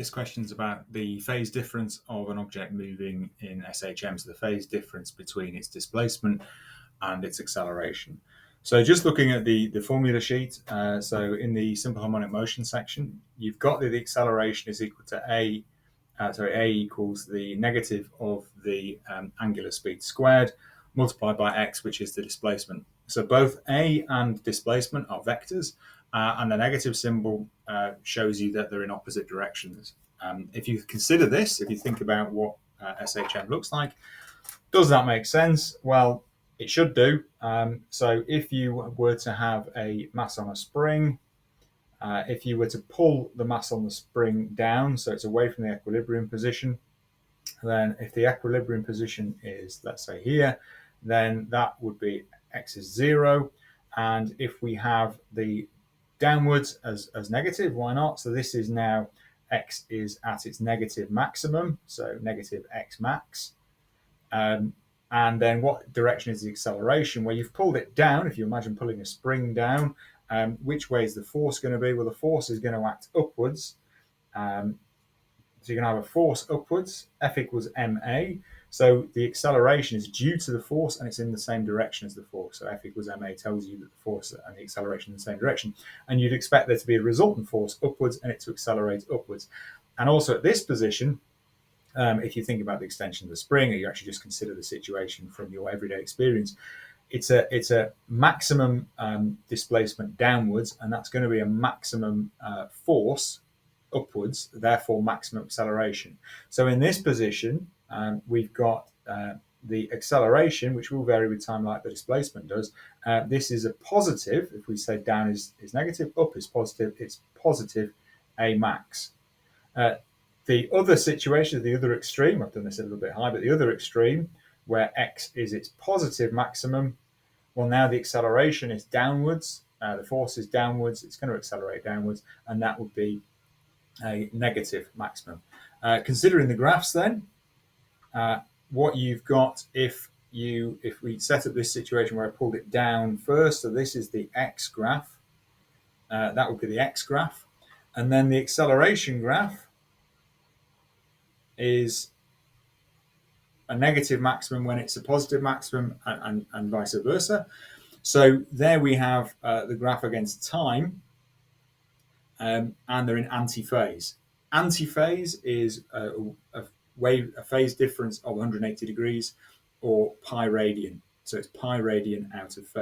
This question's about the phase difference of an object moving in SHM, so the phase difference between its displacement and its acceleration. So just looking at the formula sheet, so in the simple harmonic motion section, you've got that the acceleration is equal to A equals the negative of the angular speed squared multiplied by x, which is the displacement. So both A and displacement are vectors, and the negative symbol shows you that they're in opposite directions. If you consider this, if you think about what SHM looks like, does that make sense? Well, it should do. So if you were to have a mass on a spring, if you were to pull the mass on the spring down, so it's away from the equilibrium position, then if the equilibrium position is, let's say, here, then that would be x is 0. And if we have the downwards as negative, why not? So this is now x is at its negative maximum, so negative x max. And then what direction is the acceleration? Well, you've pulled it down. If you imagine pulling a spring down, which way is the force going to be? Well, the force is going to act upwards. So you're going to have a force upwards, F equals ma. So the acceleration is due to the force and it's in the same direction as the force. So F equals ma tells you that the force and the acceleration in the same direction. And you'd expect there to be a resultant force upwards and it to accelerate upwards. And also at this position, if you think about the extension of the spring, or you actually just consider the situation from your everyday experience, it's a maximum displacement downwards, and that's going to be a maximum force upwards, therefore maximum acceleration. So in this position, we've got the acceleration, which will vary with time like the displacement does. This is a positive. If we say down is negative, up is positive, it's positive A max. The other situation, the other extreme, I've done this a little bit high, but the other extreme, where x is its positive maximum, well, now the acceleration is downwards, the force is downwards, it's going to accelerate downwards, and that would be a negative maximum. Considering the graphs then, what you've got if we set up this situation where I pulled it down first, so this is the x graph, that would be the x graph, and then the acceleration graph is a negative maximum when it's a positive maximum, and vice versa. So there we have the graph against time, and they're in antiphase. Antiphase is a phase difference of 180 degrees, or pi radian. So it's pi radian out of phase.